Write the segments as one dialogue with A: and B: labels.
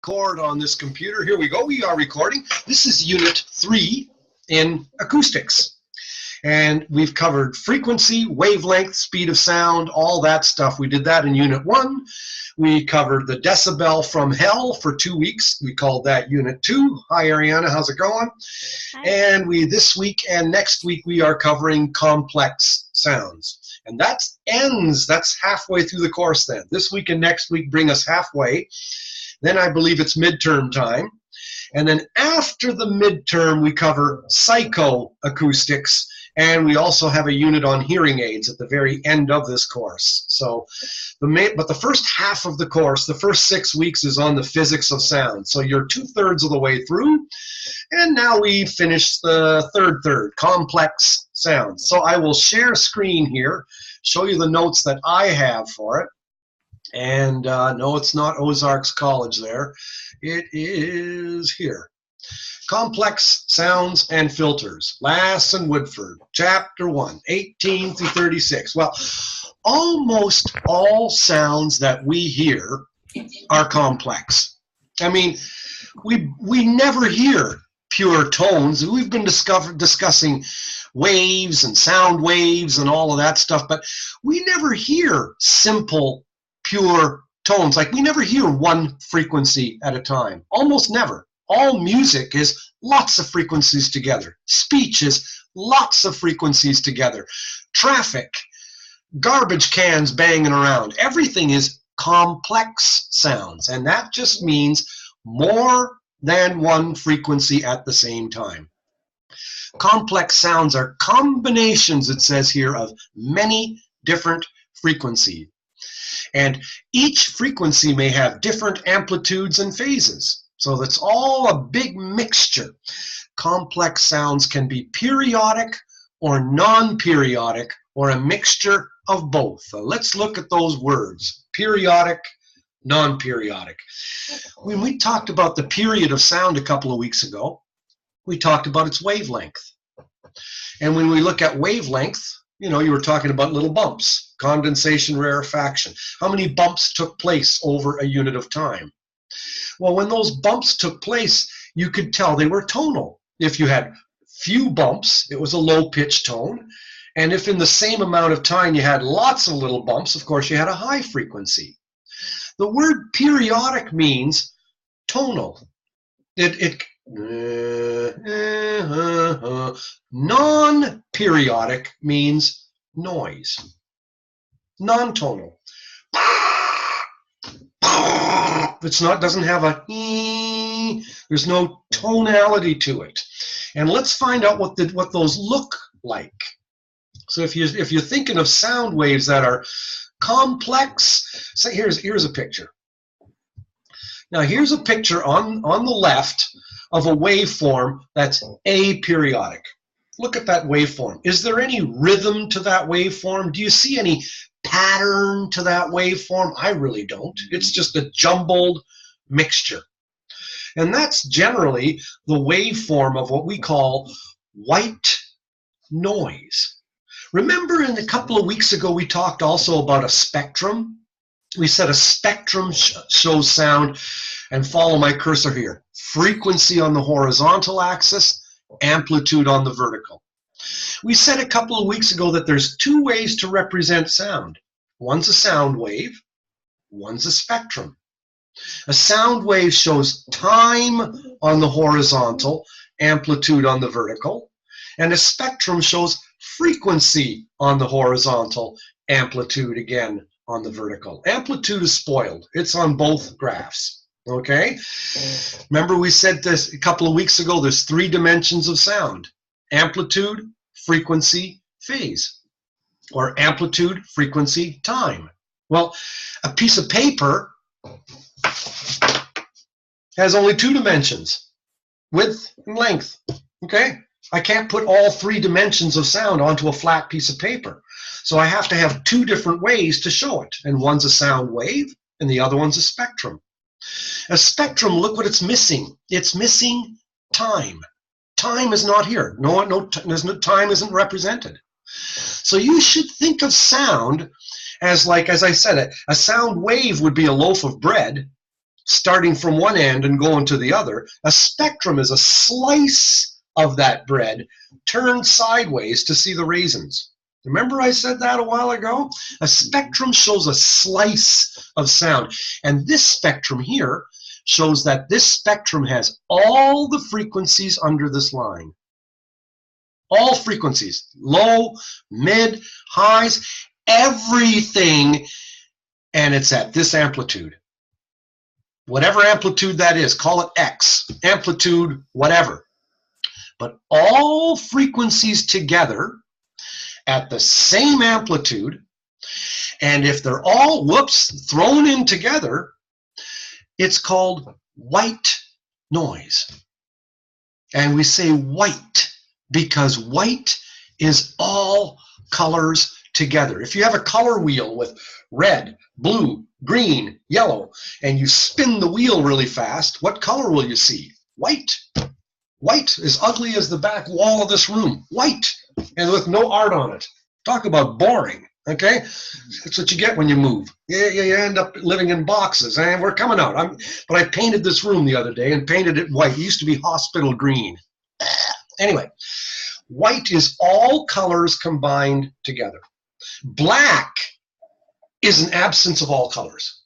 A: record on this computer. Here we go. We are recording. This is Unit 3 in acoustics. And we've covered frequency, wavelength, speed of sound, all that stuff. We did that in Unit 1. We covered the decibel from hell for 2 weeks. We called that Unit 2. Hi, Ariana. How's it going? Hi. And this week and next week, we are covering complex sounds. And that's halfway through the course then. This week and next week bring us halfway. Then I believe it's midterm time. And then after the midterm, we cover psychoacoustics. And we also have a unit on hearing aids at the very end of this course. So, but the first half of the course, the first 6 weeks, is on the physics of sound. So you're 2/3 of the way through. And now we finished the third, complex sounds. So I will share screen here, show you the notes that I have for it. And no, it's not Ozarks College there. It is here. Complex Sounds and Filters, Lass and Woodford, Chapter 1, 18 through 36. Well, almost all sounds that we hear are complex. I mean, we never hear pure tones. We've been discussing waves and sound waves and all of that stuff, but we never hear simple, pure tones. Like, we never hear one frequency at a time. Almost never. All music is lots of frequencies together. Speech is lots of frequencies together. Traffic, garbage cans banging around. Everything is complex sounds, and that just means more than one frequency at the same time. Complex sounds are combinations, it says here, of many different frequencies. And each frequency may have different amplitudes and phases. So that's all a big mixture. Complex sounds can be periodic or non-periodic or a mixture of both. So let's look at those words. Periodic, non-periodic. When we talked about the period of sound a couple of weeks ago, we talked about its wavelength. And when we look at wavelength, you know, you were talking about little bumps, condensation, rarefaction. How many bumps took place over a unit of time? Well, when those bumps took place, you could tell they were tonal. If you had few bumps, it was a low-pitched tone. And if in the same amount of time you had lots of little bumps, of course, you had a high frequency. The word periodic means tonal. Non-periodic means noise. Non-tonal. Doesn't have a there's no tonality to it. And let's find out what those look like. So if you're thinking of sound waves that are complex, so here's a picture. Now here's a picture on the left of a waveform that's aperiodic. Look at that waveform. Is there any rhythm to that waveform? Do you see any pattern to that waveform? I really don't. It's just a jumbled mixture. And that's generally the waveform of what we call white noise. Remember, in a couple of weeks ago, we talked also about a spectrum. We said a spectrum shows sound, and follow my cursor here. Frequency on the horizontal axis, amplitude on the vertical. We said a couple of weeks ago that there's two ways to represent sound. One's a sound wave, one's a spectrum. A sound wave shows time on the horizontal, amplitude on the vertical, and a spectrum shows frequency on the horizontal, amplitude again on the vertical. Amplitude is spoiled. It's on both graphs. Okay? Remember, we said this a couple of weeks ago, there's 3 dimensions of sound. Amplitude, frequency, phase. Or amplitude, frequency, time. Well, a piece of paper has only 2 dimensions, width and length. Okay? I can't put all 3 dimensions of sound onto a flat piece of paper. So I have to have 2 different ways to show it. And one's a sound wave, and the other one's a spectrum. A spectrum, look what it's missing. It's missing time. Time is not here. Time isn't represented. So you should think of sound as, like, as I said, a sound wave would be a loaf of bread, starting from one end and going to the other. A spectrum is a slice of that bread turned sideways to see the raisins. Remember I said that a while ago? A spectrum shows a slice of sound. And this spectrum here shows that this spectrum has all the frequencies under this line. All frequencies, low, mid, highs, everything, and it's at this amplitude. Whatever amplitude that is, call it X, amplitude, whatever. But all frequencies together at the same amplitude, and if they're all, thrown in together, it's called white noise. And we say white because white is all colors together. If you have a color wheel with red, blue, green, yellow, and you spin the wheel really fast, what color will you see? White. White, as ugly as the back wall of this room. White, and with no art on it. Talk about boring, okay? That's what you get when you move. You end up living in boxes, and we're coming out. But I painted this room the other day and painted it white. It used to be hospital green. Anyway, white is all colors combined together. Black is an absence of all colors.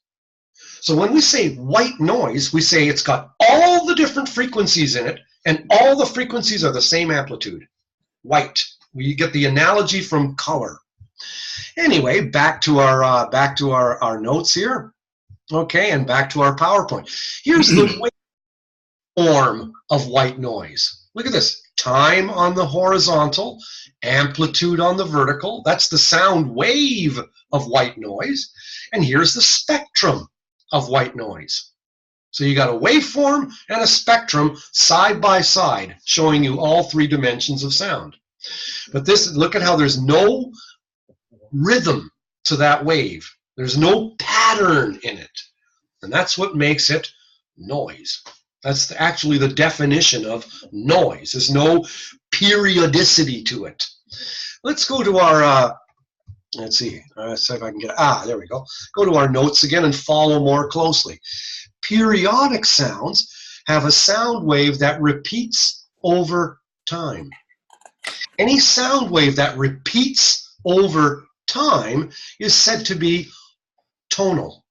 A: So when we say white noise, we say it's got all the different frequencies in it, and all the frequencies are the same amplitude. White. We get the analogy from color. Anyway, back to our notes here. Okay, and back to our PowerPoint. Here's the waveform of white noise. Look at this. Time on the horizontal, amplitude on the vertical. That's the sound wave of white noise. And here's the spectrum of white noise. So you got a waveform and a spectrum side by side, showing you all three dimensions of sound. But this, look at how there's no rhythm to that wave. There's no pattern in it. And that's what makes it noise. That's actually the definition of noise. There's no periodicity to it. Let's go to our, let's see if I can get, there we go. Go to our notes again and follow more closely. Periodic sounds have a sound wave that repeats over time. Any sound wave that repeats over time is said to be tonal.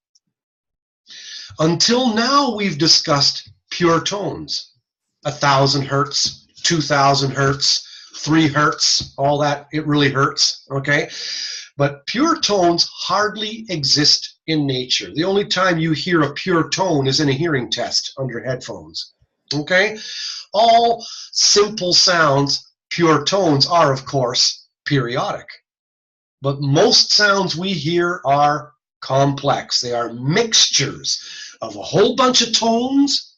A: Until now, we've discussed pure tones. 1,000 hertz, 2,000 hertz, 3 hertz, all that, it really hurts, okay? But pure tones hardly exist in nature. The only time you hear a pure tone is in a hearing test under headphones, okay? All simple sounds, pure tones, are, of course, periodic. But most sounds we hear are complex. They are mixtures of a whole bunch of tones,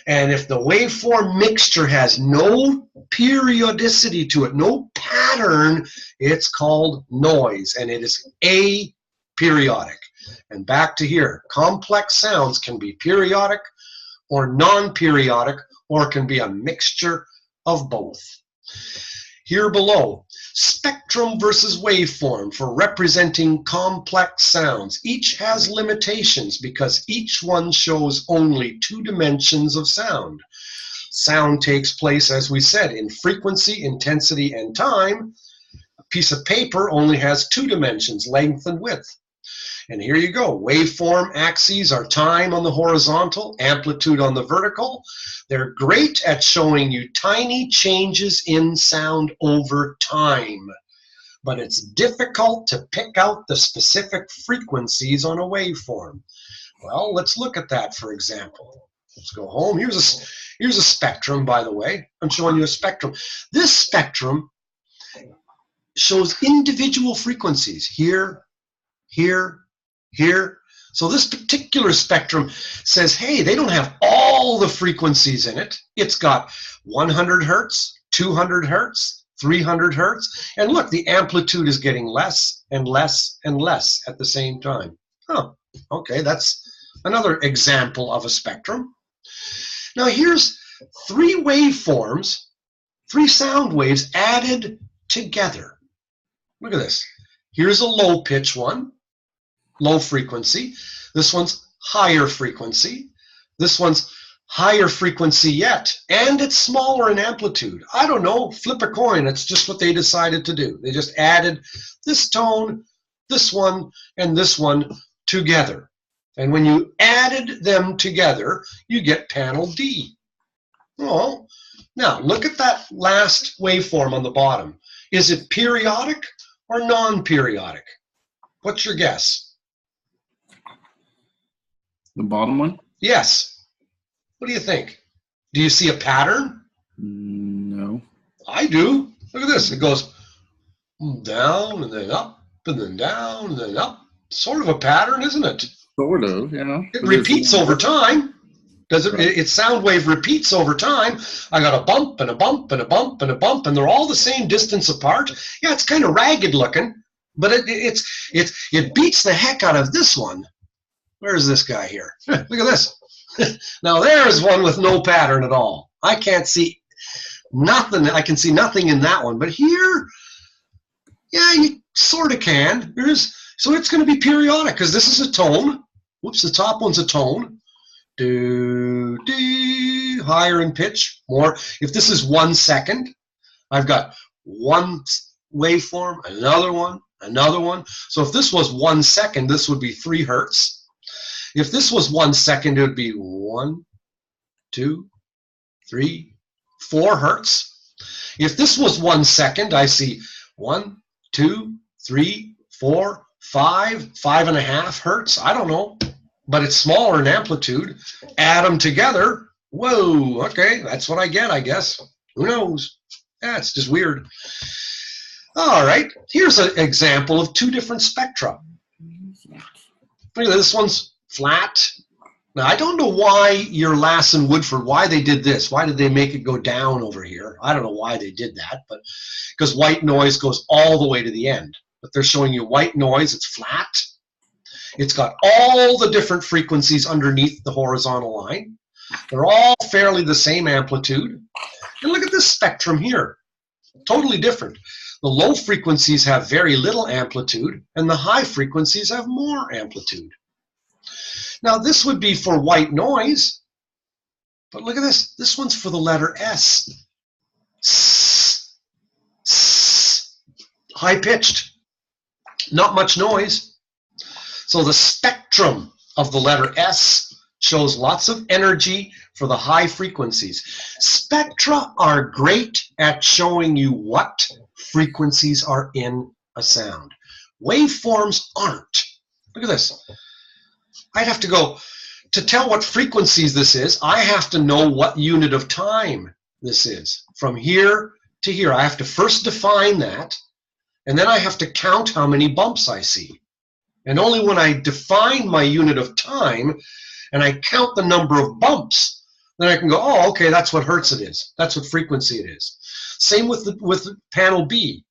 A: and if the waveform mixture has no periodicity to it, no pattern, it's called noise, and it is aperiodic. And back to here, complex sounds can be periodic or non-periodic, or can be a mixture of both. Here below, spectrum versus waveform for representing complex sounds. Each has limitations because each one shows only 2 dimensions of sound. Sound takes place, as we said, in frequency, intensity, and time. A piece of paper only has 2 dimensions, length and width. And here you go. Waveform axes are time on the horizontal, amplitude on the vertical. They're great at showing you tiny changes in sound over time. But it's difficult to pick out the specific frequencies on a waveform. Well, let's look at that, for example. Let's go home. Here's a spectrum, by the way. I'm showing you a spectrum. This spectrum shows individual frequencies. Here, here, here. So this particular spectrum says, hey, they don't have all the frequencies in it. It's got 100 hertz, 200 hertz, 300 hertz. And look, the amplitude is getting less and less and less at the same time. Oh, okay, that's another example of a spectrum. Now here's 3 waveforms, 3 sound waves added together. Look at this. Here's a low pitch one. Low frequency. This one's higher frequency. This one's higher frequency yet, and it's smaller in amplitude. I don't know, flip a coin. It's just what they decided to do. They just added this tone, this one, and this one together. And when you added them together, you get panel D. Oh, now look at that last waveform on the bottom. Is it periodic or non-periodic? What's your guess?
B: The bottom one?
A: Yes. What do you think? Do you see a pattern?
B: No.
A: I do. Look at this. It goes down and then up and then down and then up. Sort of a pattern, isn't it?
B: Sort of, yeah.
A: It repeats over time. Does it?
B: Right.
A: Its sound wave repeats over time. I got a bump and a bump and a bump and a bump, and they're all the same distance apart. Yeah, it's kind of ragged looking, but it beats the heck out of this one. Where's this guy here? Look at this. Now there's one with no pattern at all. I can't see nothing. I can see nothing in that one, but here, yeah, you sort of can. So it's going to be periodic because this is a tone. Whoops, the top one's a tone. Do, do, higher in pitch, more. If this is 1 second, I've got one waveform, another one, another one. So if this was 1 second, this would be 3 hertz. If this was 1 second, it would be 1, 2, 3, 4 hertz. If this was 1 second, I see 1, 2, 3, 4, 5, 5.5 hertz. I don't know, but it's smaller in amplitude. Add them together. Whoa, okay, that's what I get, I guess. Who knows? Yeah, it's just weird. All right, here's an example of 2 different spectra. Look at this one's flat. Now, I don't know why your Lassen Woodford, why they did this. Why did they make it go down over here? I don't know why they did that, but because white noise goes all the way to the end. But they're showing you white noise, it's flat. It's got all the different frequencies underneath the horizontal line. They're all fairly the same amplitude. And look at this spectrum here. Totally different. The low frequencies have very little amplitude, and the high frequencies have more amplitude. Now, this would be for white noise, but look at this. This one's for the letter S. High-pitched, not much noise. So the spectrum of the letter S shows lots of energy for the high frequencies. Spectra are great at showing you what frequencies are in a sound. Waveforms aren't. Look at this. I'd have to go, to tell what frequencies this is, I have to know what unit of time this is. From here to here, I have to first define that, and then I have to count how many bumps I see. And only when I define my unit of time, and I count the number of bumps, then I can go, oh, okay, that's what hertz it is. That's what frequency it is. Same with panel B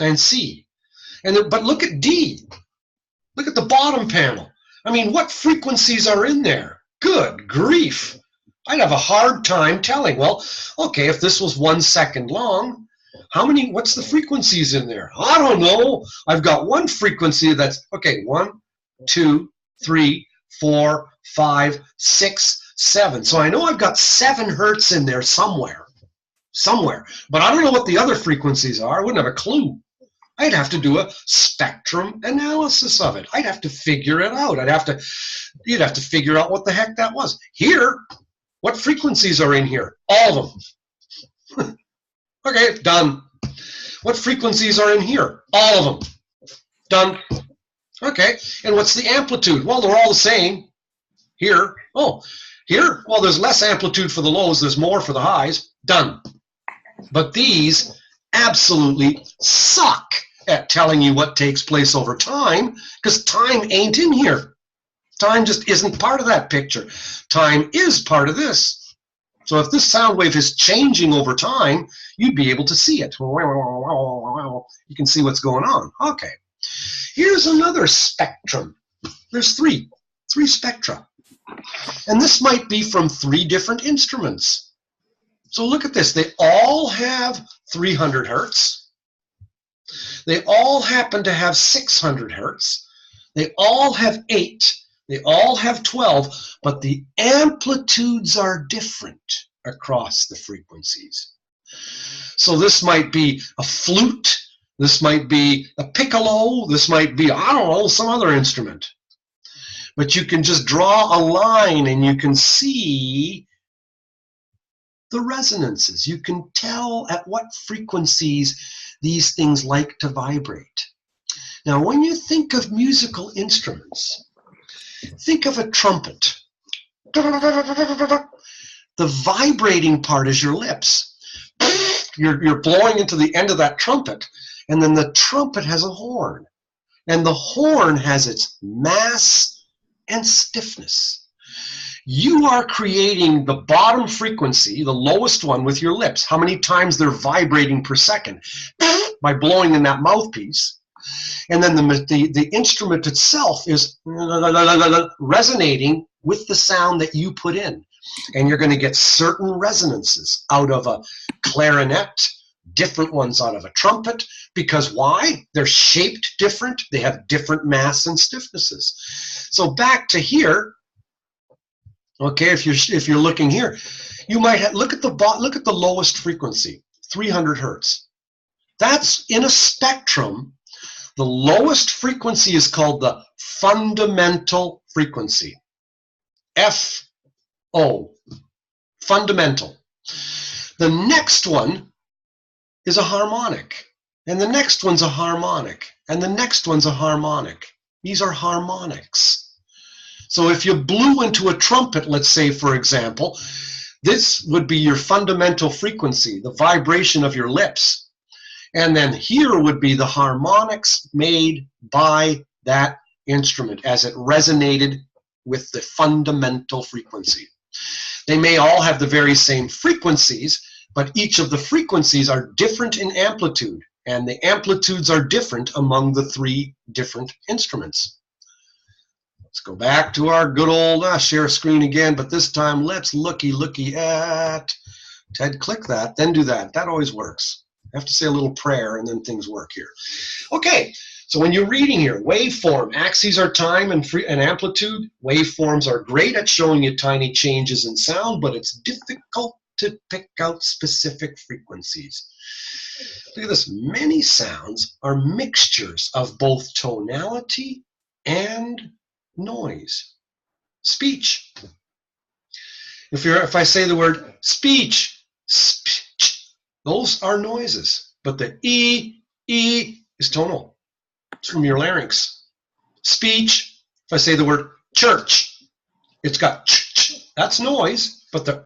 A: and C. But look at D. Look at the bottom panel. I mean, what frequencies are in there? Good grief. I'd have a hard time telling. Well, okay, if this was 1 second long, what's the frequencies in there? I don't know. I've got one frequency that's, okay, 1, 2, 3, 4, 5, 6, 7. So I know I've got 7 hertz in there somewhere. But I don't know what the other frequencies are. I wouldn't have a clue. I'd have to do a spectrum analysis of it. I'd have to figure it out. You'd have to figure out what the heck that was. Here, what frequencies are in here? All of them. Okay, done. What frequencies are in here? All of them. Done. Okay, and what's the amplitude? Well, they're all the same. Here, here, well, there's less amplitude for the lows, there's more for the highs. Done. But these absolutely suck at telling you what takes place over time, because time ain't in here. Time just isn't part of that picture. Time is part of this. So if this sound wave is changing over time, you'd be able to see it. You can see what's going on. Okay. Here's another spectrum. There's three spectra. And this might be from 3 different instruments. So look at this. They all have 300 hertz. They all happen to have 600 hertz. They all have 8. They all have 12, but the amplitudes are different across the frequencies. So this might be a flute, this might be a piccolo, this might be, I don't know, some other instrument. But you can just draw a line and you can see the resonances. You can tell at what frequencies these things like to vibrate. Now, when you think of musical instruments, think of a trumpet. The vibrating part is your lips. You're blowing into the end of that trumpet, and then the trumpet has a horn. And the horn has its mass and stiffness. You are creating the bottom frequency, the lowest one, with your lips. How many times they're vibrating per second? By blowing in that mouthpiece. And then the instrument itself is resonating with the sound that you put in. And you're going to get certain resonances out of a clarinet, different ones out of a trumpet. Because why? They're shaped different. They have different mass and stiffnesses. So back to here. Okay, if you're looking here, you might look at the lowest frequency, 300 hertz. That's in a spectrum. The lowest frequency is called the fundamental frequency. F-O, fundamental. The next one is a harmonic, and the next one's a harmonic, and the next one's a harmonic. These are harmonics. So if you blew into a trumpet, let's say, for example, this would be your fundamental frequency, the vibration of your lips. And then here would be the harmonics made by that instrument as it resonated with the fundamental frequency. They may all have the very same frequencies, but each of the frequencies are different in amplitude, and the amplitudes are different among the three different instruments. Let's go back to our good old share screen again, but this time let's looky at Ted. Click that, then do that. That always works. I have to say a little prayer and then things work here. Okay, so when you're reading here, waveform, axes are time and amplitude. Waveforms are great at showing you tiny changes in sound, but it's difficult to pick out specific frequencies. Look at this. Many sounds are mixtures of both tonality and noise. Speech. If I say the word speech, those are noises, but the E is tonal. It's from your larynx. Speech, if I say the word church, it's got ch, that's noise, but the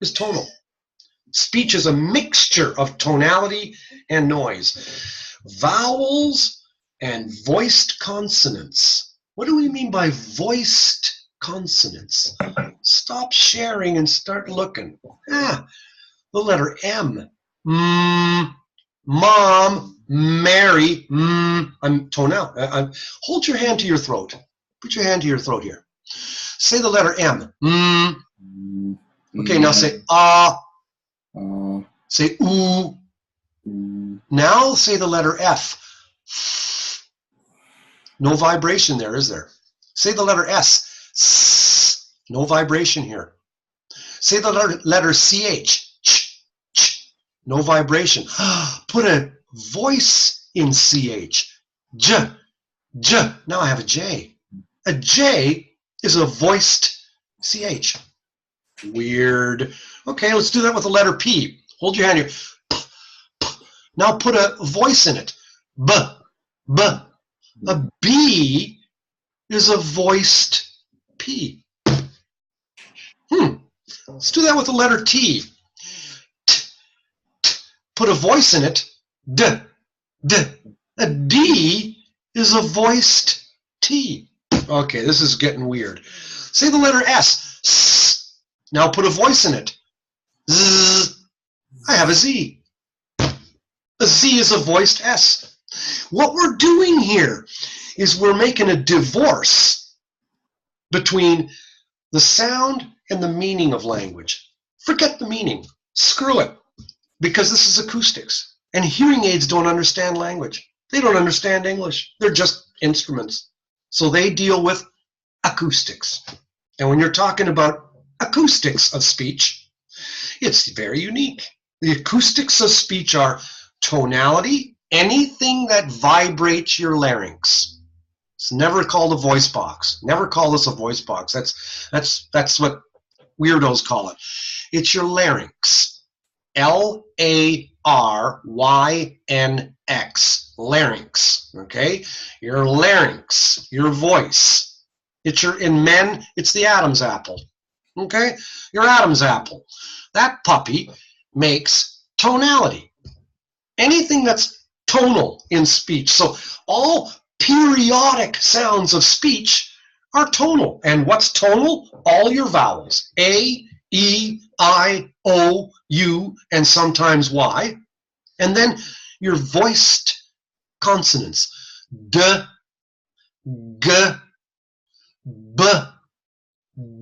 A: is tonal. Speech is a mixture of tonality and noise. Vowels and voiced consonants. What do we mean by voiced consonants? Stop sharing and start looking. The letter M. Mom, Mary, I'm tonal. Hold your hand to your throat. Put your hand to your throat here. Say the letter M. Okay, now say ah. Say oo. Now say the letter F. No vibration there, is there? Say the letter S. No vibration here. Say the letter CH. No vibration. Put a voice in CH. J. Now I have a J. A J is a voiced CH. Weird. Okay, let's do that with the letter P. Hold your hand here. Now put a voice in it. B. A B is a voiced P. Let's do that with the letter T. Put a voice in it. D. A D is a voiced T. Okay, this is getting weird. Say the letter S. Now put a voice in it. Z. I have a Z. A Z is a voiced S. What we're doing here is we're making a divorce between the sound and the meaning of language. Forget the meaning. Screw it. Because this is acoustics. And hearing aids don't understand language. They don't understand English. They're just instruments. So they deal with acoustics. And when you're talking about acoustics of speech, it's very unique. The acoustics of speech are tonality, anything that vibrates your larynx. It's never called a voice box. Never call this a voice box. That's what weirdos call it. It's your larynx. Larynx. Larynx. Okay? Your larynx. Your voice. In men, it's the Adam's apple. Okay? Your Adam's apple. That puppy makes tonality. Anything that's tonal in speech. So all periodic sounds of speech are tonal. And what's tonal? All your vowels. A, E, I, O, U, and sometimes Y. And then your voiced consonants. D, G, B,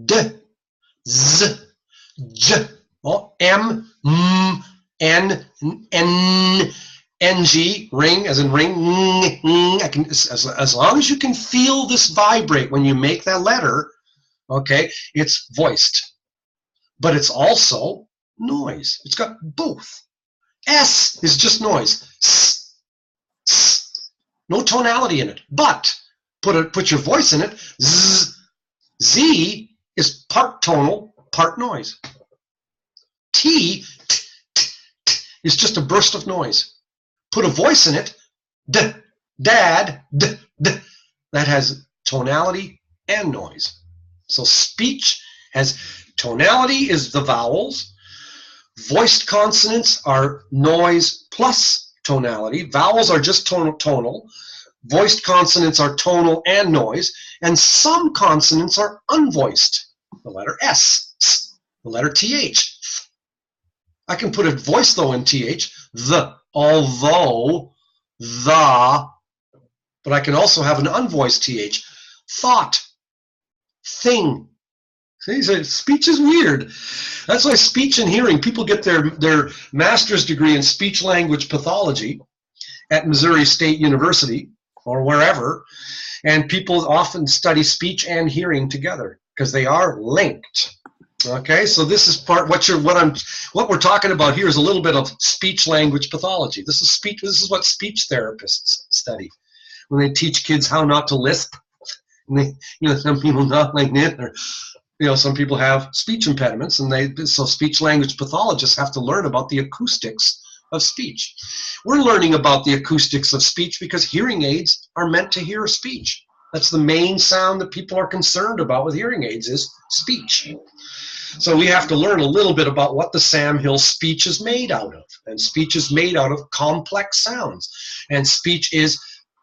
A: D, Z, J, M, M, N, N, NG, ring, as in ring, I can, as long as you can feel this vibrate when you make that letter, okay, it's voiced. But it's also noise. It's got both. S is just noise. S, s, no tonality in it. But put your voice in it. Z, Z is part tonal, part noise. T, t, t, t is just a burst of noise. Put a voice in it. D, dad, d, d. That has tonality and noise. So speech has tonality is the vowels. Voiced consonants are noise plus tonality. Vowels are just tonal. Voiced consonants are tonal and noise. And some consonants are unvoiced. The letter S, the letter TH. I can put a voice, though, in TH. The, although, the. But I can also have an unvoiced TH. Thought, thing. See, so speech is weird. That's why speech and hearing, people get their master's degree in speech language pathology at Missouri State University or wherever, and people often study speech and hearing together because they are linked. Okay, so this is what we're talking about here is a little bit of speech language pathology. This is what speech therapists study when they teach kids how not to lisp. And some people not like that, or some people have speech impediments, and so speech language pathologists have to learn about the acoustics of speech. We're learning about the acoustics of speech because hearing aids are meant to hear speech. That's the main sound that people are concerned about with hearing aids is speech. So we have to learn a little bit about what the Sam Hill speech is made out of. And speech is made out of complex sounds. And speech is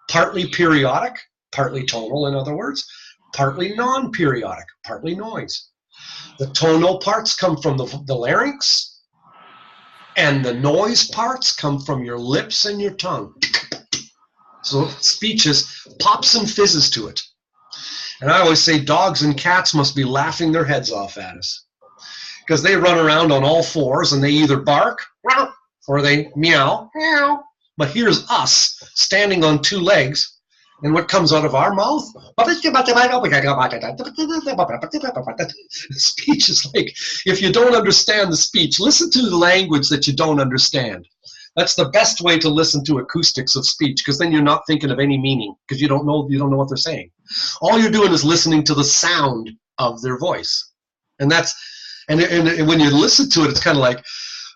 A: partly periodic, partly tonal, in other words, partly non-periodic, partly noise. The tonal parts come from the larynx, and the noise parts come from your lips and your tongue. So speech is pops and fizzes to it. And I always say dogs and cats must be laughing their heads off at us because they run around on all fours and they either bark or they meow. But here's us standing on two legs, and what comes out of our mouth? Speech is like, if you don't understand the speech, listen to the language that you don't understand. That's the best way to listen to acoustics of speech, because then you're not thinking of any meaning, because you don't know what they're saying. All you're doing is listening to the sound of their voice. And when you listen to it, it's kind of like,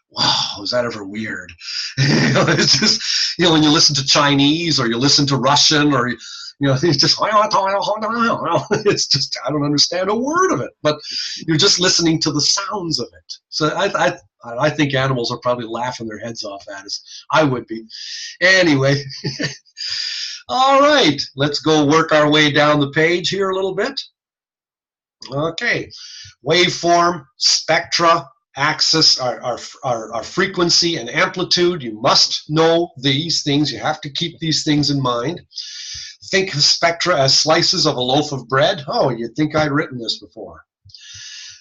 A: wow, is that ever weird? It's just, when you listen to Chinese or you listen to Russian or, it's just, it's just, I don't understand a word of it, but you're just listening to the sounds of it. So I think animals are probably laughing their heads off at us. I would be. Anyway, all right, let's go work our way down the page here a little bit. Okay, waveform, spectra, axis, our frequency and amplitude. You must know these things. You have to keep these things in mind. Think of spectra as slices of a loaf of bread. Oh, you'd think I'd written this before.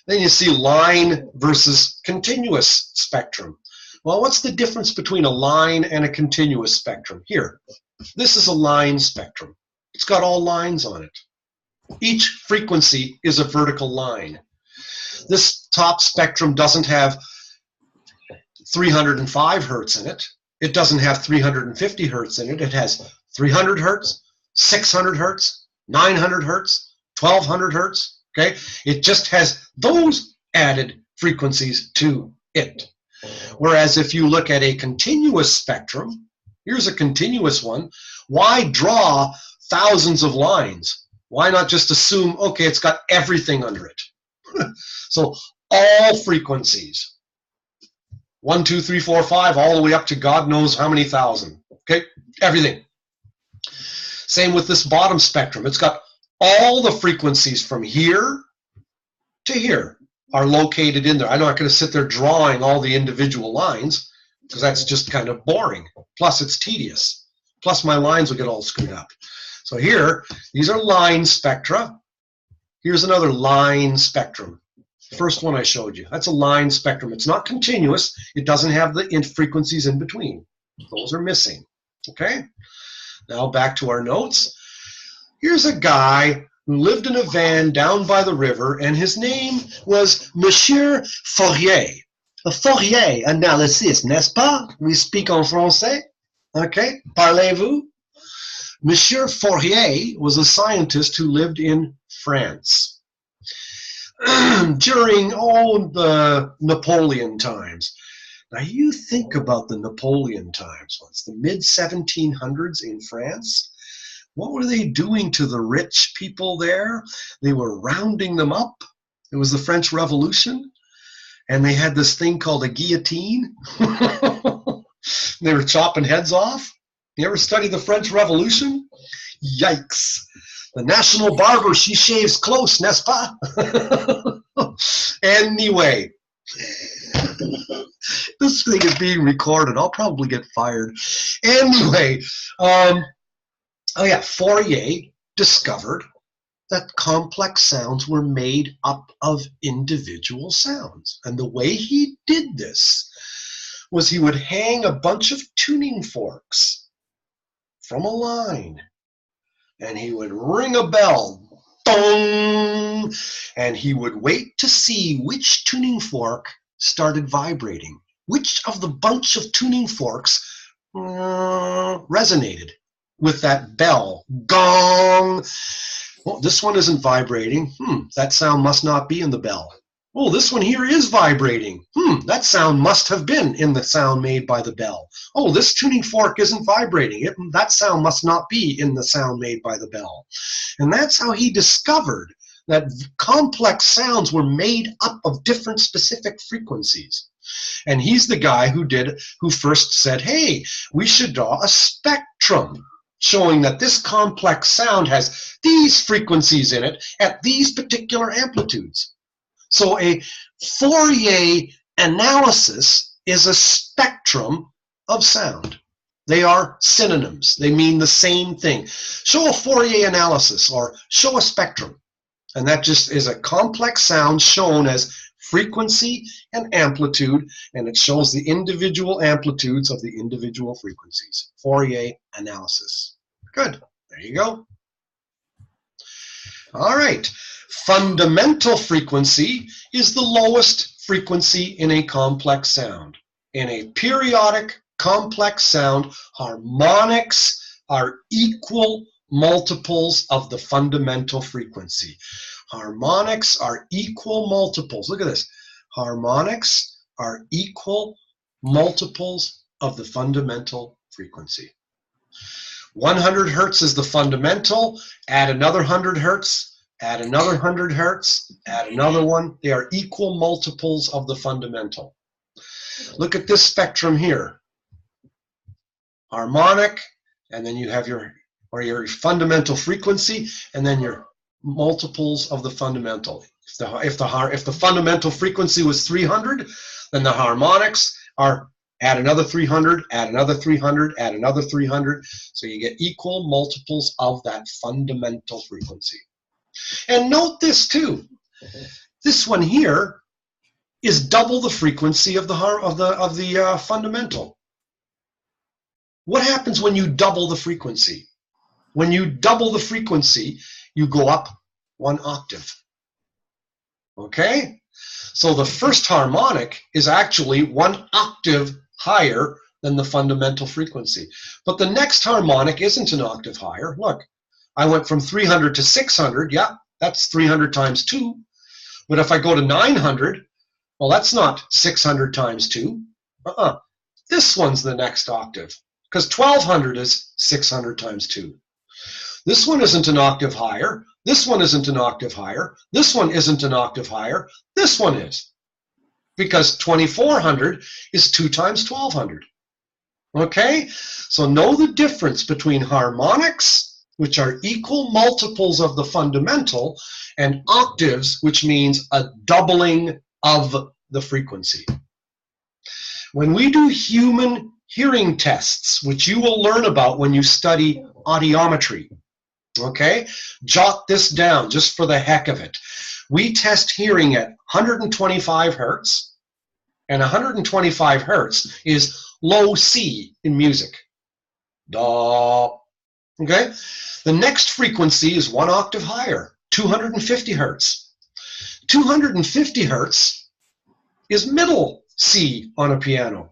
A: Then you see line versus continuous spectrum. Well, what's the difference between a line and a continuous spectrum? Here, this is a line spectrum. It's got all lines on it. Each frequency is a vertical line. This top spectrum doesn't have 305 hertz in it. It doesn't have 350 hertz in it. It has 300 hertz, 600 hertz, 900 hertz, 1200 hertz. Okay? It just has those added frequencies to it. Whereas if you look at a continuous spectrum, here's a continuous one, why draw thousands of lines? Why not just assume, okay, it's got everything under it? So all frequencies, 1, 2, 3, 4, 5, all the way up to God knows how many thousand. Okay, everything. Same with this bottom spectrum. It's got all the frequencies from here to here are located in there. I'm not going to sit there drawing all the individual lines because that's just kind of boring. Plus, it's tedious. Plus, my lines will get all screwed up. So here, these are line spectra. Here's another line spectrum. First one I showed you. That's a line spectrum. It's not continuous. It doesn't have the frequencies in between. Those are missing. Okay? Now back to our notes. Here's a guy who lived in a van down by the river, and his name was Monsieur Fourier. A Fourier analysis, n'est-ce pas? We speak en français. Okay? Parlez-vous? Monsieur Fourier was a scientist who lived in France during the Napoleon times. Now you think about the Napoleon times. Well, it's the mid-1700s in France. What were they doing to the rich people there? They were rounding them up. It was the French Revolution, and they had this thing called a guillotine. They were chopping heads off. You ever study the French Revolution? Yikes. The national barber, she shaves close, n'est-ce pas? Anyway, this thing is being recorded. I'll probably get fired. Anyway, Fourier discovered that complex sounds were made up of individual sounds. And the way he did this was he would hang a bunch of tuning forks from a line, and he would ring a bell, dong, and he would wait to see which tuning fork started vibrating, which of the bunch of tuning forks resonated with that bell, gong. Well, this one isn't vibrating. That sound must not be in the bell. Oh, this one here is vibrating. That sound must have been in the sound made by the bell. Oh, this tuning fork isn't vibrating. That sound must not be in the sound made by the bell. And that's how he discovered that complex sounds were made up of different specific frequencies. And he's the guy who first said, hey, we should draw a spectrum showing that this complex sound has these frequencies in it at these particular amplitudes. So a Fourier analysis is a spectrum of sound. They are synonyms. They mean the same thing. Show a Fourier analysis or show a spectrum. And that just is a complex sound shown as frequency and amplitude, and it shows the individual amplitudes of the individual frequencies. Fourier analysis. Good. There you go. All right. Fundamental frequency is the lowest frequency in a complex sound. In a periodic complex sound, harmonics are equal multiples of the fundamental frequency. Harmonics are equal multiples. Look at this. Harmonics are equal multiples of the fundamental frequency. 100 hertz is the fundamental. Add another 100 hertz. Add another 100 hertz, add another one. They are equal multiples of the fundamental. Look at this spectrum here. Harmonic, and then you have your fundamental frequency, and then your multiples of the fundamental. If the fundamental frequency was 300, then the harmonics are add another 300, add another 300, add another 300. So you get equal multiples of that fundamental frequency. And note this too. This one here is double the frequency of the fundamental. What happens when you double the frequency? When you double the frequency, you go up 1 octave. Okay? So the first harmonic is actually 1 octave higher than the fundamental frequency. But the next harmonic isn't an octave higher. Look, I went from 300 to 600. Yeah, that's 300 times 2. But if I go to 900, well, that's not 600 times 2. This one's the next octave, because 1200 is 600 times 2. This one isn't an octave higher. This one isn't an octave higher. This one isn't an octave higher. This one is, because 2400 is 2 times 1200. Okay? So know the difference between harmonics, which are equal multiples of the fundamental, and octaves, which means a doubling of the frequency. When we do human hearing tests, which you will learn about when you study audiometry, okay? Jot this down just for the heck of it. We test hearing at 125 hertz, and 125 hertz is low C in music. Da. Okay? The next frequency is 1 octave higher, 250 hertz. 250 hertz is middle C on a piano.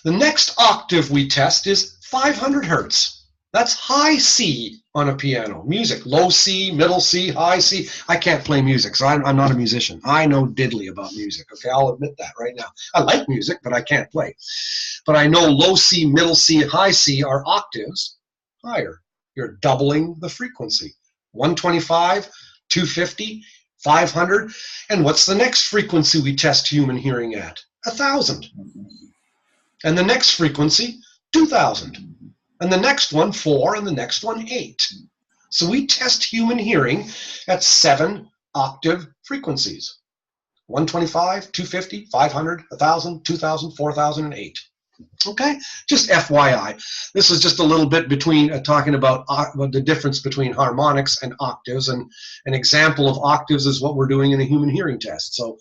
A: The next octave we test is 500 hertz. That's high C on a piano. Music, low C, middle C, high C. I can't play music, so I'm not a musician. I know diddly about music, okay? I'll admit that right now. I like music, but I can't play. But I know low C, middle C, high C are octaves higher. You're doubling the frequency. 125, 250, 500. And what's the next frequency we test human hearing at? 1,000. And the next frequency, 2,000. And the next one, 4, and the next one, 8. So we test human hearing at 7 octave frequencies. 125, 250, 500, 1,000, 2,000, 4,000, and 8. Okay? Just FYI. This is just a little bit between talking about the difference between harmonics and octaves, and an example of octaves is what we're doing in a human hearing test. So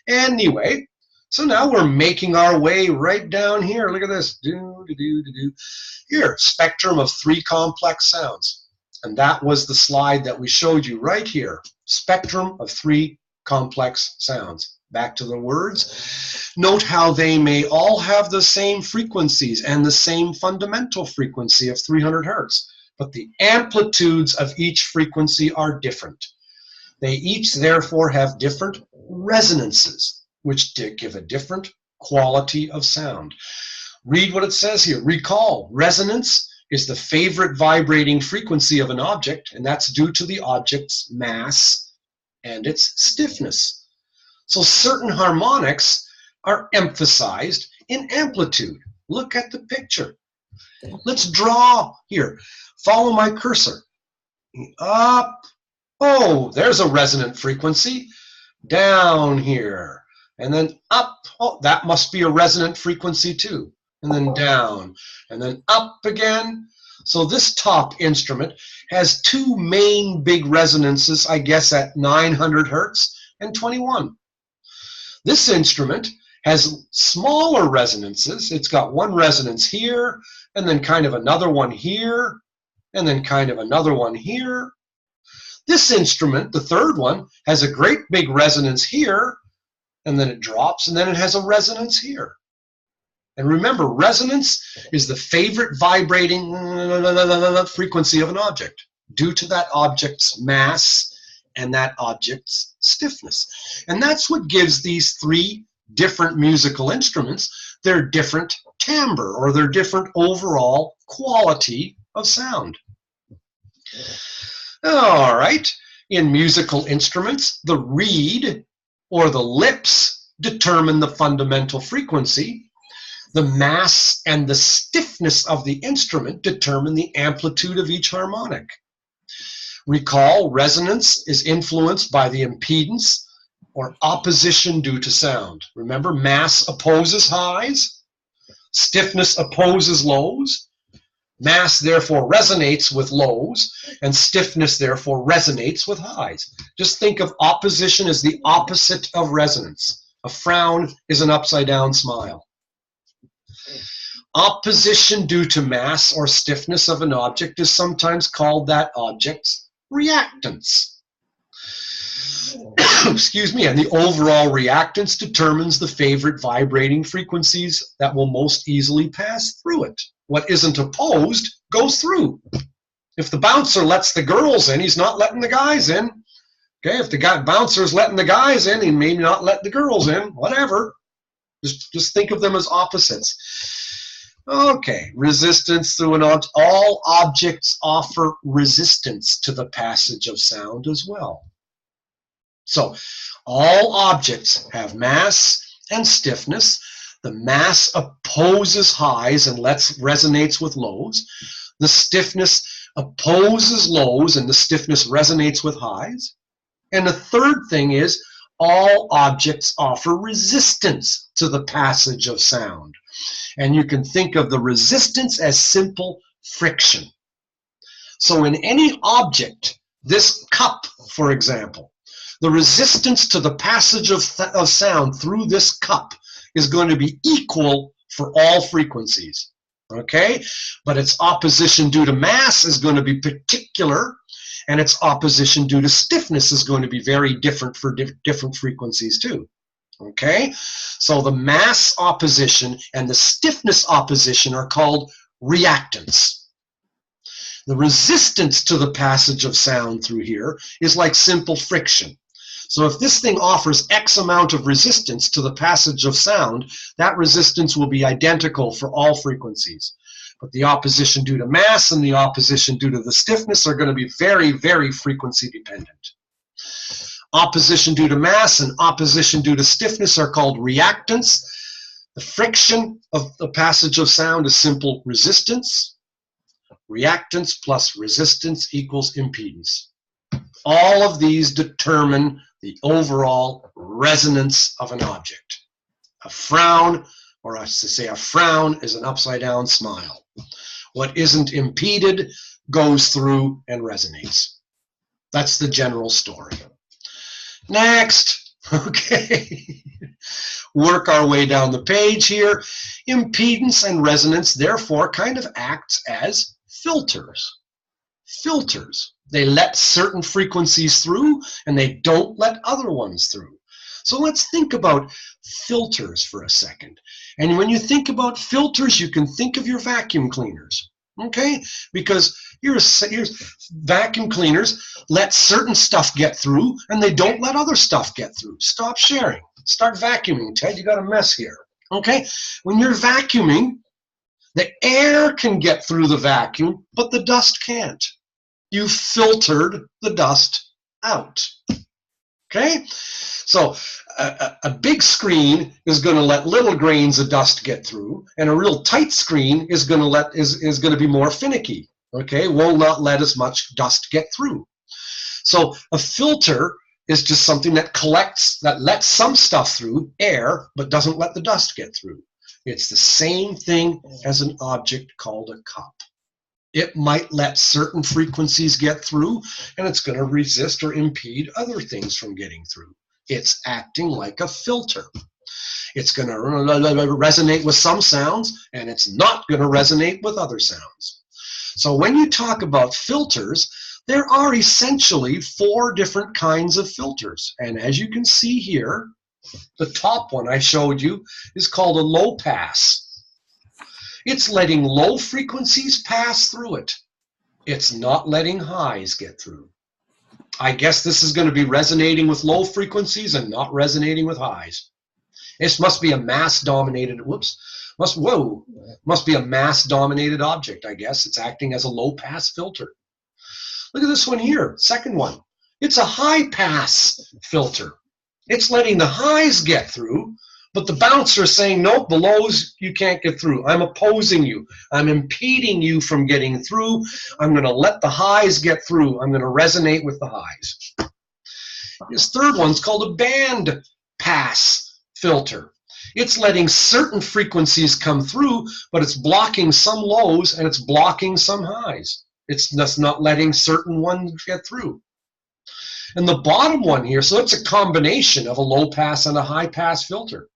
A: anyway, so now we're making our way right down here. Look at this. Here, spectrum of 3 complex sounds. And that was the slide that we showed you right here. Spectrum of 3 complex sounds. Back to the words. Note how they may all have the same frequencies and the same fundamental frequency of 300 hertz, but the amplitudes of each frequency are different. They each therefore have different resonances, which give a different quality of sound. Read what it says here. Recall, resonance is the favorite vibrating frequency of an object, and that's due to the object's mass and its stiffness. So certain harmonics are emphasized in amplitude. Look at the picture. Let's draw here. Follow my cursor. Up. Oh, there's a resonant frequency. Down here. And then up. Oh, that must be a resonant frequency too. And then down. And then up again. So this top instrument has 2 main big resonances, I guess, at 900 hertz and 21. This instrument has smaller resonances. It's got one resonance here, and then kind of another one here, and then kind of another one here. This instrument, the third one, has a great big resonance here, and then it drops, and then it has a resonance here. And remember, resonance is the favorite vibrating frequency of an object due to that object's mass and that object's stiffness. And that's what gives these 3 different musical instruments their different timbre, or their different overall quality of sound. All right, in musical instruments, the reed or the lips determine the fundamental frequency. The mass and the stiffness of the instrument determine the amplitude of each harmonic. Recall, resonance is influenced by the impedance or opposition due to sound. Remember, mass opposes highs, stiffness opposes lows, mass therefore resonates with lows, and stiffness therefore resonates with highs. Just think of opposition as the opposite of resonance. A frown is an upside down smile. Opposition due to mass or stiffness of an object is sometimes called that object's reactance. Excuse me, and the overall reactance determines the favorite vibrating frequencies that will most easily pass through it. What isn't opposed goes through. If the bouncer lets the girls in, he's not letting the guys in. Okay, if the bouncer's letting the guys in, he may not let the girls in, whatever. Just think of them as opposites. Okay, resistance through an object. All objects offer resistance to the passage of sound as well. So all objects have mass and stiffness. The mass opposes highs and resonates with lows. The stiffness opposes lows and the stiffness resonates with highs. And the third thing is all objects offer resistance to the passage of sound. And you can think of the resistance as simple friction. So in any object, this cup, for example, the resistance to the passage of sound through this cup is going to be equal for all frequencies. Okay? But its opposition due to mass is going to be particular, and its opposition due to stiffness is going to be very different for different frequencies too. Okay? So the mass opposition and the stiffness opposition are called reactants. The resistance to the passage of sound through here is like simple friction. So if this thing offers X amount of resistance to the passage of sound, that resistance will be identical for all frequencies. But the opposition due to mass and the opposition due to the stiffness are going to be very, very frequency dependent. Opposition due to mass and opposition due to stiffness are called reactants. The friction of the passage of sound is simple resistance. Reactance plus resistance equals impedance. All of these determine the overall resonance of an object. A frown, or I should say a frown, is an upside down smile. What isn't impeded goes through and resonates. That's the general story. Next, okay. Work our way down the page here. Impedance and resonance therefore kind of acts as filters. Filters. They let certain frequencies through and they don't let other ones through. So let's think about filters for a second. And when you think about filters, you can think of your vacuum cleaners. Okay? Because here's vacuum cleaners let certain stuff get through and they don't let other stuff get through. Stop sharing. Start vacuuming, Ted. You got a mess here. Okay? When you're vacuuming, the air can get through the vacuum, but the dust can't. You filtered the dust out. Okay? So a big screen is going to let little grains of dust get through, and a real tight screen is going to be more finicky. Okay? Will not let as much dust get through. So a filter is just something that lets some stuff through, air, but doesn't let the dust get through. It's the same thing as an object called a cup. It might let certain frequencies get through, and it's going to resist or impede other things from getting through. It's acting like a filter. It's going to resonate with some sounds, and it's not going to resonate with other sounds. So when you talk about filters, there are essentially 4 different kinds of filters. And as you can see here, the top one I showed you is called a low pass. It's letting low frequencies pass through it. It's not letting highs get through. I guess this is going to be resonating with low frequencies and not resonating with highs. This must be a mass-dominated, must be a mass-dominated object, I guess. It's acting as a low-pass filter. Look at this one here, second one. It's a high-pass filter. It's letting the highs get through, but the bouncer is saying, nope, the lows you can't get through. I'm opposing you. I'm impeding you from getting through. I'm going to let the highs get through. I'm going to resonate with the highs. This third one's called a band pass filter. It's letting certain frequencies come through, but it's blocking some lows and it's blocking some highs. It's just not letting certain ones get through. And the bottom one here, so it's a combination of a low pass and a high pass filter.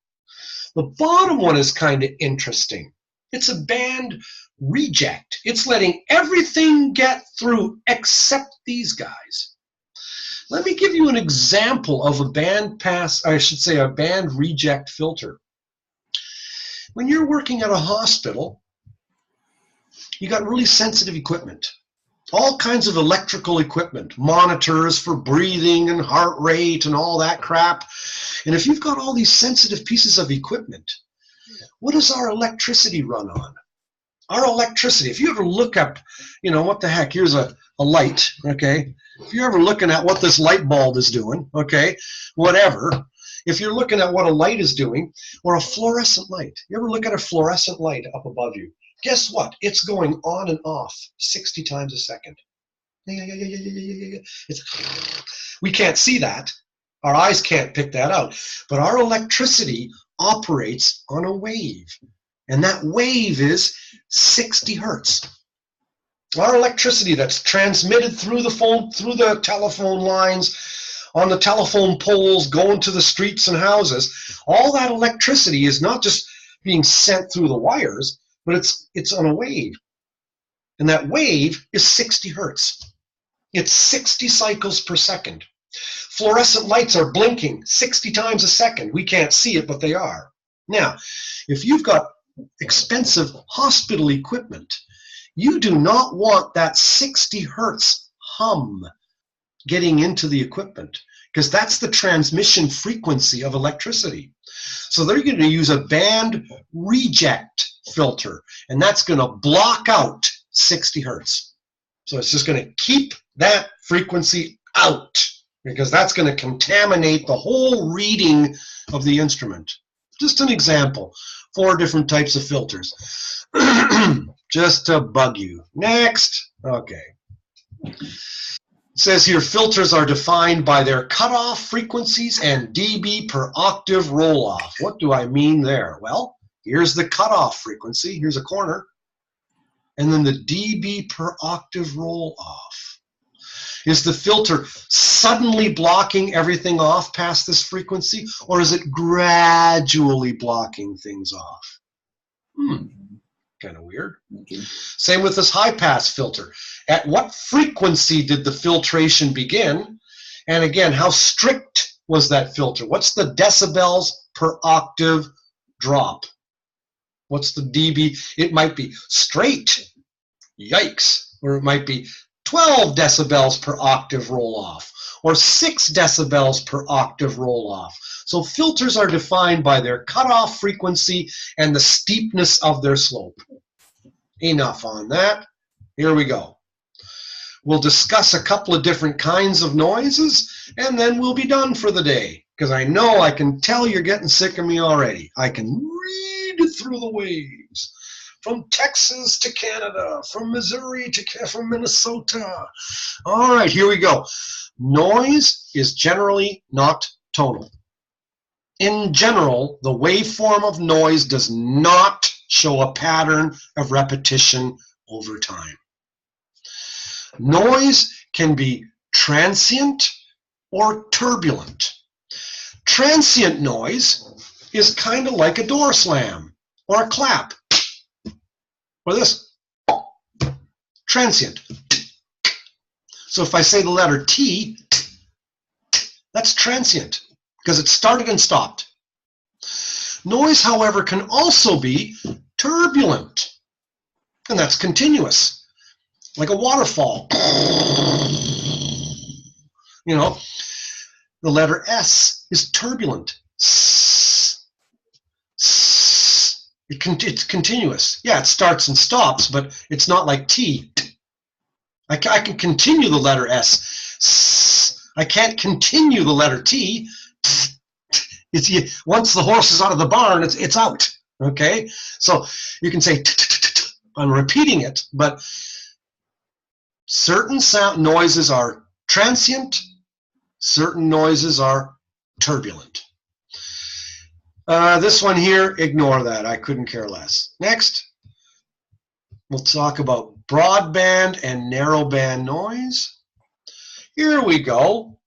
A: The bottom one is kind of interesting. It's a band reject. It's letting everything get through except these guys. Let me give you an example of a band pass, I should say a band reject filter. When you're working at a hospital, you got really sensitive equipment. All kinds of electrical equipment, monitors for breathing and heart rate and all that crap. And if you've got all these sensitive pieces of equipment, what does our electricity run on? Our electricity, if you ever look up, you know, what the heck, here's a light, okay? If you're ever looking at what this light bulb is doing, okay, whatever, if you're looking at what a light is doing, or a fluorescent light, you ever look at a fluorescent light up above you? Guess what? It's going on and off 60 times a second. We can't see that. Our eyes can't pick that out. But our electricity operates on a wave. And that wave is 60 hertz. Our electricity that's transmitted through the phone, through the telephone lines, on the telephone poles, going to the streets and houses, all that electricity is not just being sent through the wires, but it's on a wave. And that wave is 60 hertz. It's 60 cycles per second. Fluorescent lights are blinking 60 times a second. We can't see it, but they are. Now, if you've got expensive hospital equipment, you do not want that 60 hertz hum getting into the equipment, because that's the transmission frequency of electricity. So they're going to use a band reject filter, and that's going to block out 60 hertz. So it's just going to keep that frequency out, because that's going to contaminate the whole reading of the instrument. Just an example. 4 different types of filters. Just to bug you. Next. Okay. It says here, filters are defined by their cutoff frequencies and dB per octave roll-off. What do I mean there? Well, here's the cutoff frequency. Here's a corner. And then the dB per octave roll-off. Is the filter suddenly blocking everything off past this frequency, or is it gradually blocking things off? Kind of weird. Same with this high-pass filter. At what frequency did the filtration begin? And again, how strict was that filter? What's the decibels per octave drop? What's the dB? It might be straight, yikes, or it might be 12 decibels per octave roll-off, or 6 decibels per octave roll-off. So filters are defined by their cutoff frequency and the steepness of their slope. Enough on that. Here we go. We'll discuss a couple of different kinds of noises, and then we'll be done for the day, because I know I can tell you're getting sick of me already. I can read through the waves. From Texas to Canada, from Missouri from Minnesota. All right, here we go. Noise is generally not tonal. In general, the waveform of noise does not show a pattern of repetition over time. Noise can be transient or turbulent. Transient noise is kind of like a door slam or a clap. Or this, transient. So if I say the letter T, that's transient, because it started and stopped. Noise, however, can also be turbulent, and that's continuous, like a waterfall. You know, the letter S is turbulent. It's continuous. Yeah, it starts and stops, but it's not like T. I can continue the letter S. I can't continue the letter T. Once the horse is out of the barn, it's out. Okay? So you can say, I'm repeating it, but certain sound noises are transient, certain noises are turbulent. This one here, ignore that. I couldn't care less. Next, we'll talk about broadband and narrowband noise. Here we go.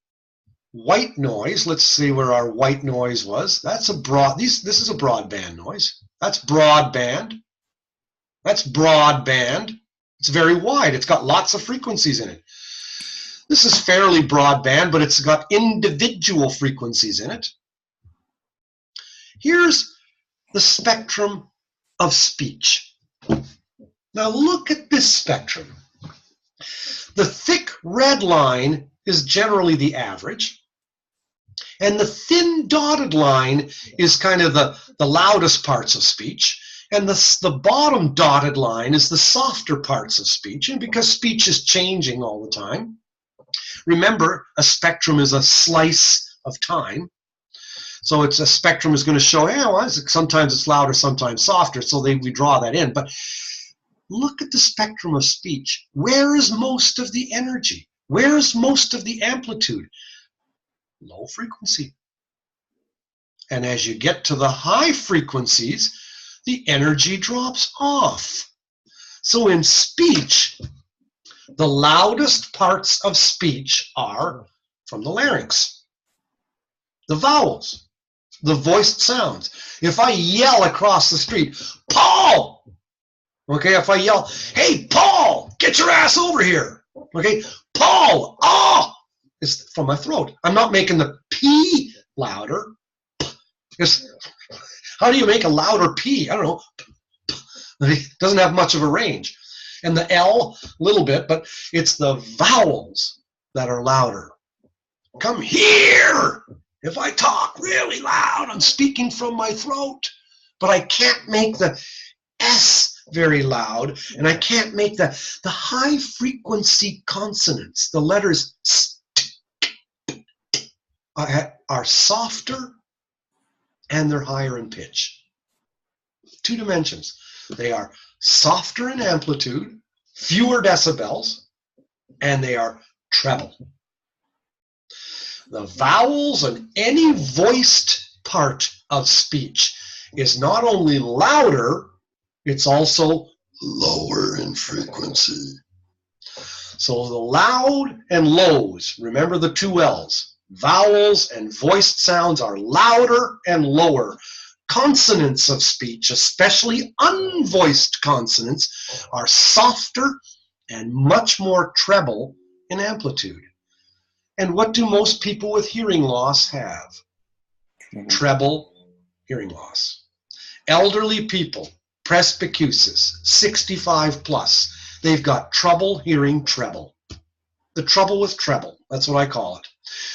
A: White noise. Let's see where our white noise was. That's a this is a broadband noise. That's broadband. That's broadband. It's very wide. It's got lots of frequencies in it. This is fairly broadband, but it's got individual frequencies in it. Here's the spectrum of speech. Now look at this spectrum. The thick red line is generally the average, and the thin dotted line is kind of the loudest parts of speech, and the bottom dotted line is the softer parts of speech. And because speech is changing all the time, remember, a spectrum is a slice of time. So it's a spectrum is going to show, yeah, well, sometimes it's louder, sometimes softer, so we draw that in. But look at the spectrum of speech. Where is most of the energy? Where is most of the amplitude? Low frequency. And as you get to the high frequencies, the energy drops off. So in speech, the loudest parts of speech are from the larynx, the vowels, the voiced sounds. If I yell across the street, Paul! Okay, if I yell, hey, Paul, get your ass over here. Okay, Paul, ah! It's from my throat. I'm not making the P louder. How do you make a louder P? I don't know. It doesn't have much of a range. And the L, a little bit, but it's the vowels that are louder. Come here! If I talk really loud, I'm speaking from my throat, but I can't make the S very loud, and I can't make the high frequency consonants. The letters are softer and they're higher in pitch. 2 dimensions. They are softer in amplitude, fewer decibels, and they are treble. The vowels in any voiced part of speech is not only louder, it's also lower in frequency. So the loud and lows, remember the 2 L's. Vowels and voiced sounds are louder and lower. Consonants of speech, especially unvoiced consonants, are softer and much more treble in amplitude. And what do most people with hearing loss have? Treble hearing loss. Elderly people, presbycusis, 65 plus, they've got trouble hearing treble. The trouble with treble, that's what I call it.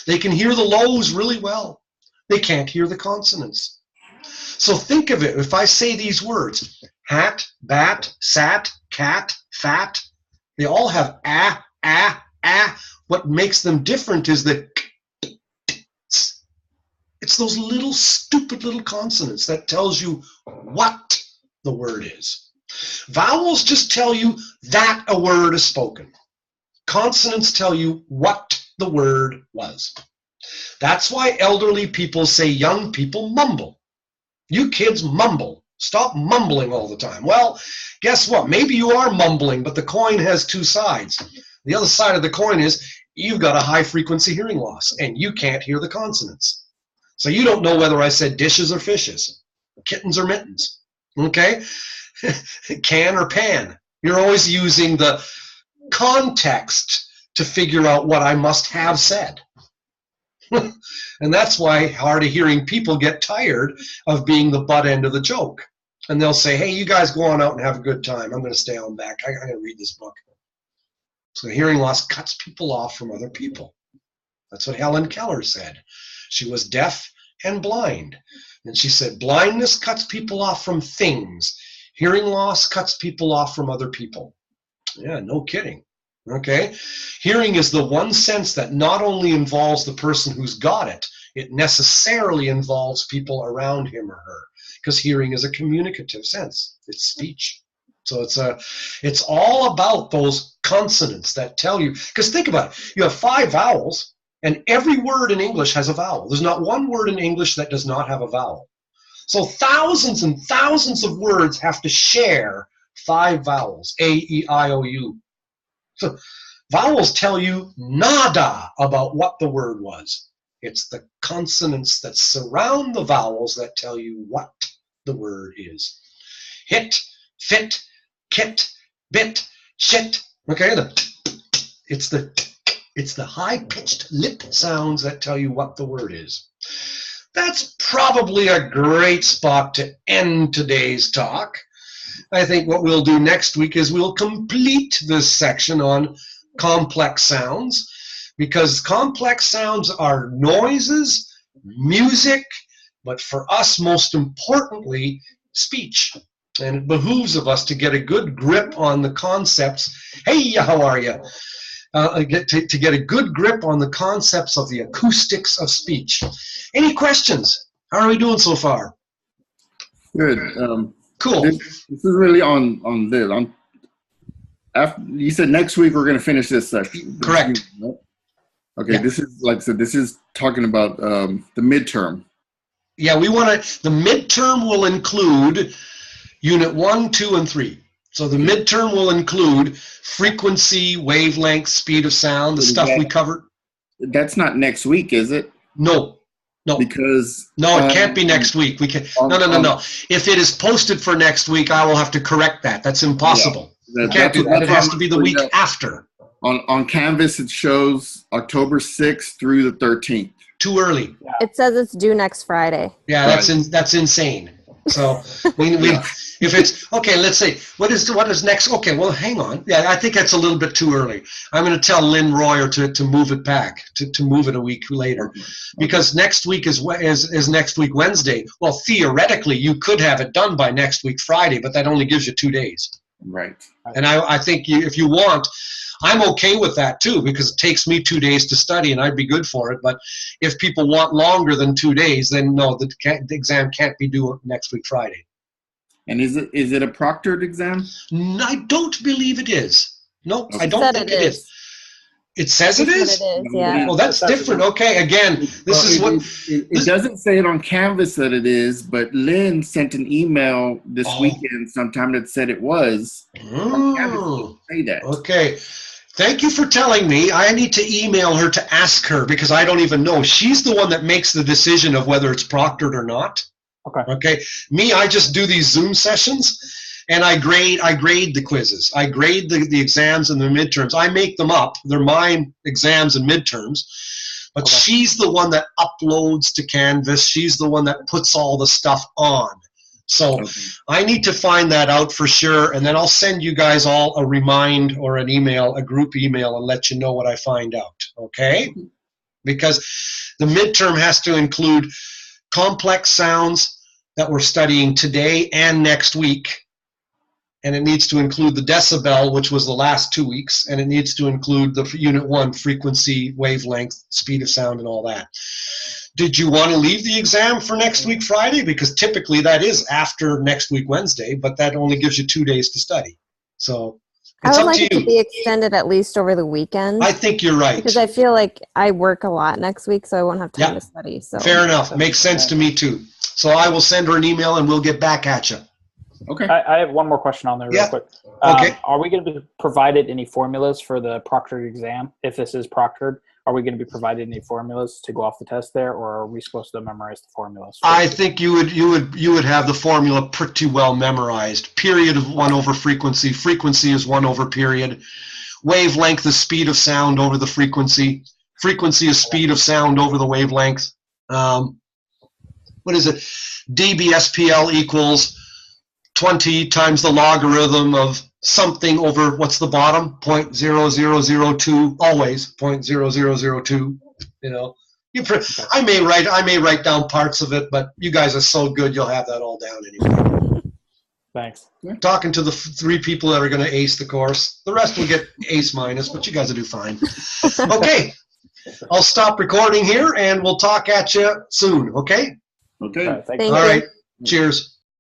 A: They can hear the lows really well. They can't hear the consonants. So think of it, if I say these words, hat, bat, sat, cat, fat, they all have ah. What makes them different is that it's those little stupid little consonants that tells you what the word is. Vowels just tell you that a word is spoken. Consonants tell you what the word was. That's why elderly people say young people mumble. You kids mumble. Stop mumbling all the time. Well, guess what? Maybe you are mumbling, but the coin has 2 sides. The other side of the coin is you've got a high frequency hearing loss and you can't hear the consonants. So you don't know whether I said dishes or fishes, kittens or mittens, okay? Can or pan. You're always using the context to figure out what I must have said. And that's why hard of hearing people get tired of being the butt end of the joke. And they'll say, hey, you guys go on out and have a good time. I'm going to stay on back. I'm going to read this book. So hearing loss cuts people off from other people. That's what Helen Keller said. She was deaf and blind. And she said, blindness cuts people off from things. Hearing loss cuts people off from other people. Yeah, no kidding. Okay? Hearing is the one sense that not only involves the person who's got it, it necessarily involves people around him or her. Because hearing is a communicative sense. It's speech. So it's all about those consonants that tell you. Because think about it. You have 5 vowels, and every word in English has a vowel. There's not one word in English that does not have a vowel. So thousands and thousands of words have to share 5 vowels. A, E, I, O, U. So vowels tell you nada about what the word was. It's the consonants that surround the vowels that tell you what the word is. Hit, fit, kit, bit, shit. Okay, it's the high-pitched lip sounds that tell you what the word is. That's probably a great spot to end today's talk. I think what we'll do next week is we'll complete this section on complex sounds, because complex sounds are noises, music, but for us, most importantly, speech. And it behooves of us to get a good grip on the concepts. Hey, how are you? To get a good grip on the concepts of the acoustics of speech. Any questions? How are we doing so far?
B: Good.
A: Cool.
B: This is really on this. After you said next week we're going to finish this section.
A: Correct.
B: Okay.
A: Yeah.
B: This is like I said. This is talking about the midterm.
A: Yeah, we want to. The midterm will include Unit 1, 2, and 3. So the midterm will include frequency, wavelength, speed of sound, the stuff we covered.
B: That's not next week, is it?
A: No.
B: Because
A: no, it can't be next week. We can. No. If it is posted for next week, I will have to correct that. That's impossible. Yeah, can't do that. It has to be the week after.
B: On Canvas, it shows October 6th through the 13th.
A: Too early.
C: Yeah. It says it's due next Friday.
A: Yeah, that's insane. So if it's okay, let's say what is next? Okay, well, hang on. Yeah, I think that's a little bit too early. I'm going to tell Lynn Royer to move it back, to move it a week later, because next week is next week Wednesday. Well, theoretically, you could have it done by next week Friday, but that only gives you 2 days.
B: Right.
A: And I think if you want, I'm okay with that too, because it takes me 2 days to study and I'd be good for it. But if people want longer than 2 days, then no, the exam can't be due next week Friday.
B: And is it a proctored exam?
A: I don't believe it is. No, okay. I don't think it is. It says it is?
C: It is, yeah.
A: Well, that's different. Okay, again,
B: it doesn't say it on Canvas that it is, but Lynn sent an email this weekend sometime that said it was.
A: Oh,
B: say that.
A: Okay. Thank you for telling me. I need to email her to ask her, because I don't even know. She's the one that makes the decision of whether it's proctored or not. Okay. Me, I just do these Zoom sessions, and I grade the quizzes. I grade the exams and the midterms. I make them up. They're my exams and midterms. But she's the one that uploads to Canvas. She's the one that puts all the stuff on. So I need to find that out for sure, and then I'll send you guys all a remind or an email, a group email, and let you know what I find out, okay? Because the midterm has to include complex sounds that we're studying today and next week, and it needs to include the decibel, which was the last 2 weeks, and it needs to include the Unit 1, frequency, wavelength, speed of sound, and all that. Did you want to leave the exam for next week Friday? Because typically that is after next week Wednesday, but that only gives you 2 days to study. So it's
C: I would
A: up
C: like
A: to
C: it to
A: you.
C: be extended at least over the weekend.
A: I think you're right.
C: Because I feel like I work a lot next week, so I won't have time to study. So
A: fair enough. Makes sense to me too. So I will send her an email and we'll get back at you.
D: Okay. I have one more question on there real quick.
A: Okay.
D: Are we going to be provided any formulas for the proctored exam? If this is proctored, are we going to be provided any formulas to go off the test there, or are we supposed to memorize the formulas?
A: I think you would have the formula pretty well memorized. Period of 1 over frequency. Frequency is 1 over period. Wavelength is speed of sound over the frequency. Frequency is speed of sound over the wavelength. What is it? dBSPL equals 20 times the logarithm of something over, what's the bottom? 0.0002, always 0.0002. You know, I may write down parts of it, but you guys are so good, you'll have that all down anyway.
D: Thanks.
A: Talking to the 3 people that are going to ace the course. The rest will get ace minus, but you guys will do fine. Okay, I'll stop recording here, and we'll talk at you soon. Okay.
B: Okay.
D: All right,
C: Thank you.
A: All right. Cheers.